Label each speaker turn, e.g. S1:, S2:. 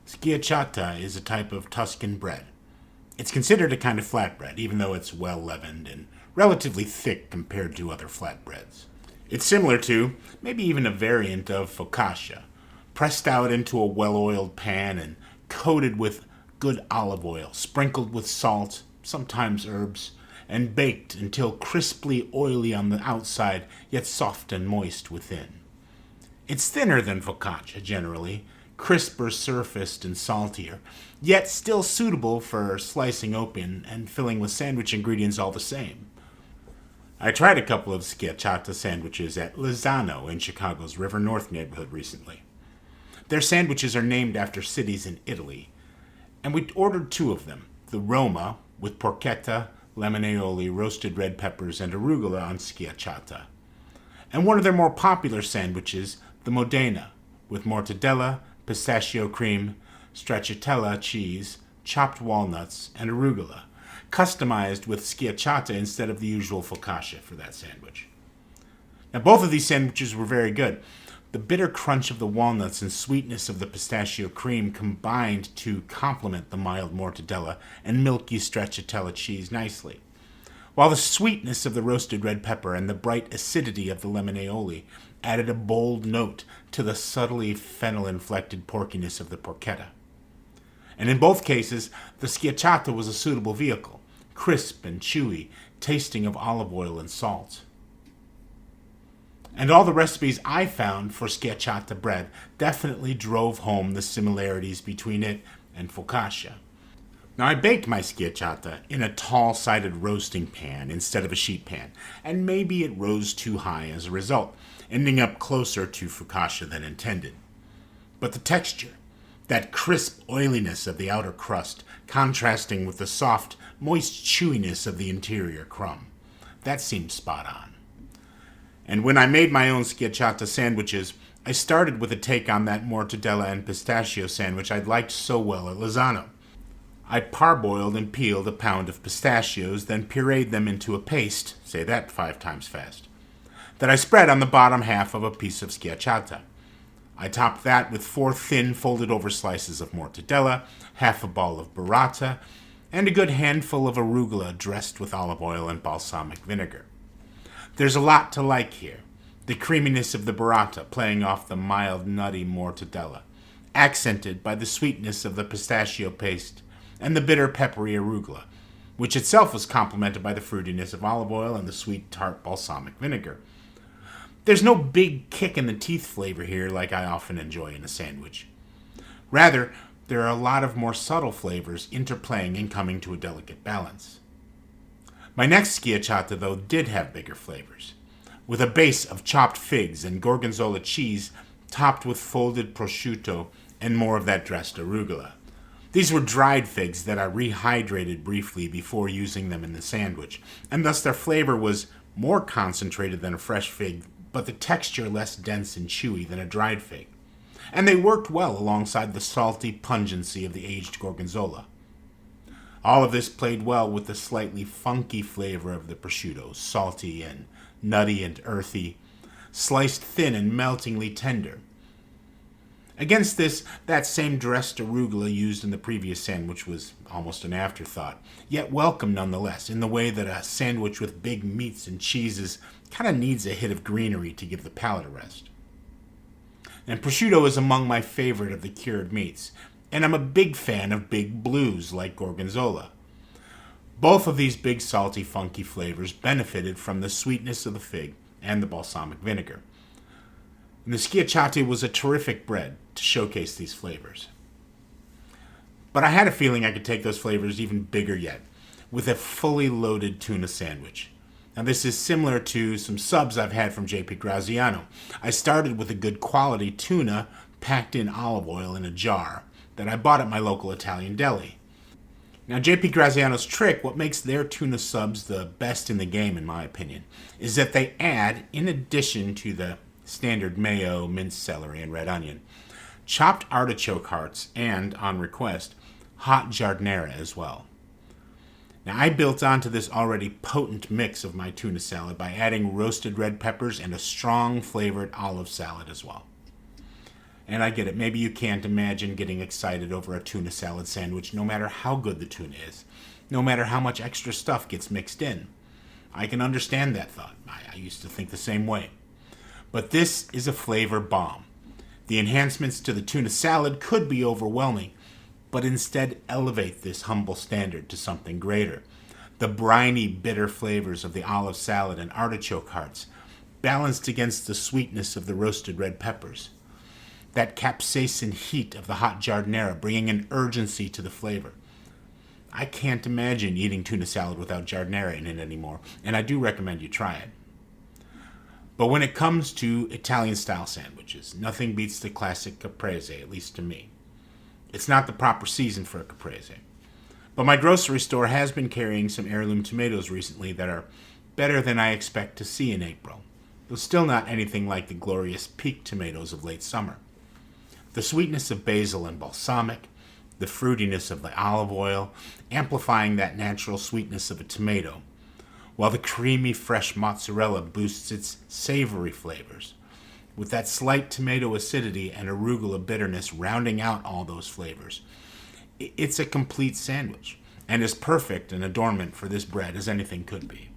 S1: Schiacciata is a type of Tuscan bread. It's considered a kind of flatbread, even though it's well leavened and relatively thick compared to other flatbreads. It's similar to, maybe even a variant of focaccia, pressed out into a well-oiled pan and coated with good olive oil, sprinkled with salt, sometimes herbs, and baked until crisply oily on the outside, yet soft and moist within. It's thinner than focaccia generally, crisper surfaced and saltier, yet still suitable for slicing open and filling with sandwich ingredients all the same. I tried a couple of schiacciata sandwiches at Lozano in Chicago's River North neighborhood recently. Their sandwiches are named after cities in Italy, and we ordered two of them, the Roma, with porchetta, lemon aioli, roasted red peppers, and arugula on schiacciata, and one of their more popular sandwiches, the Modena, with mortadella, pistachio cream, stracciatella cheese, chopped walnuts, and arugula, customized with schiacciata instead of the usual focaccia for that sandwich. Now, both of these sandwiches were very good. The bitter crunch of the walnuts and sweetness of the pistachio cream combined to complement the mild mortadella and milky stracciatella cheese nicely, while the sweetness of the roasted red pepper and the bright acidity of the lemon aioli added a bold note to the subtly fennel-inflected porkiness of the porchetta. And in both cases, the schiacciata was a suitable vehicle, crisp and chewy, tasting of olive oil and salt. And all the recipes I found for schiacciata bread definitely drove home the similarities between it and focaccia. Now, I baked my schiacciata in a tall-sided roasting pan instead of a sheet pan, and maybe it rose too high as a result, ending up closer to focaccia than intended. But the texture, that crisp oiliness of the outer crust, contrasting with the soft, moist chewiness of the interior crumb, that seemed spot on. And when I made my own schiacciata sandwiches, I started with a take on that mortadella and pistachio sandwich I'd liked so well at Lozano. I parboiled and peeled a pound of pistachios, then pureed them into a paste, say that 5 times fast, that I spread on the bottom half of a piece of schiacciata. I topped that with 4 thin folded over slices of mortadella, half a ball of burrata, and a good handful of arugula dressed with olive oil and balsamic vinegar. There's a lot to like here. The creaminess of the burrata playing off the mild, nutty mortadella, accented by the sweetness of the pistachio paste and the bitter, peppery arugula, which itself was complemented by the fruitiness of olive oil and the sweet, tart balsamic vinegar. There's no big kick in the teeth flavor here like I often enjoy in a sandwich. Rather, there are a lot of more subtle flavors interplaying and coming to a delicate balance. My next schiacciata, though, did have bigger flavors, with a base of chopped figs and gorgonzola cheese topped with folded prosciutto and more of that dressed arugula. These were dried figs that I rehydrated briefly before using them in the sandwich, and thus their flavor was more concentrated than a fresh fig, but the texture less dense and chewy than a dried fig. And they worked well alongside the salty pungency of the aged gorgonzola. All of this played well with the slightly funky flavor of the prosciutto, salty and nutty and earthy, sliced thin and meltingly tender. Against this, that same dressed arugula used in the previous sandwich was almost an afterthought, yet welcome nonetheless, in the way that a sandwich with big meats and cheeses kind of needs a hit of greenery to give the palate a rest. And prosciutto is among my favorite of the cured meats, and I'm a big fan of big blues like gorgonzola. Both of these big salty, funky flavors benefited from the sweetness of the fig and the balsamic vinegar. And the schiacciata was a terrific bread to showcase these flavors. But I had a feeling I could take those flavors even bigger yet, with a fully loaded tuna sandwich. Now, this is similar to some subs I've had from J.P. Graziano. I started with a good quality tuna packed in olive oil in a jar that I bought at my local Italian deli. Now, J.P. Graziano's trick, what makes their tuna subs the best in the game, in my opinion, is that they add, in addition to the standard mayo, minced celery, and red onion, chopped artichoke hearts, and, on request, hot giardiniera as well. Now, I built onto this already potent mix of my tuna salad by adding roasted red peppers and a strong flavored olive salad as well. And I get it. Maybe you can't imagine getting excited over a tuna salad sandwich no matter how good the tuna is, no matter how much extra stuff gets mixed in. I can understand that thought. I used to think the same way. But this is a flavor bomb. The enhancements to the tuna salad could be overwhelming, but instead elevate this humble standard to something greater. The briny, bitter flavors of the olive salad and artichoke hearts, balanced against the sweetness of the roasted red peppers. That capsaicin heat of the hot giardiniera bringing an urgency to the flavor. I can't imagine eating tuna salad without giardiniera in it anymore, and I do recommend you try it. But when it comes to Italian-style sandwiches, nothing beats the classic caprese, at least to me. It's not the proper season for a caprese. But my grocery store has been carrying some heirloom tomatoes recently that are better than I expect to see in April, though still not anything like the glorious peak tomatoes of late summer. The sweetness of basil and balsamic, the fruitiness of the olive oil, amplifying that natural sweetness of a tomato, while the creamy fresh mozzarella boosts its savory flavors, with that slight tomato acidity and arugula bitterness rounding out all those flavors. It's a complete sandwich, and as perfect an adornment for this bread as anything could be.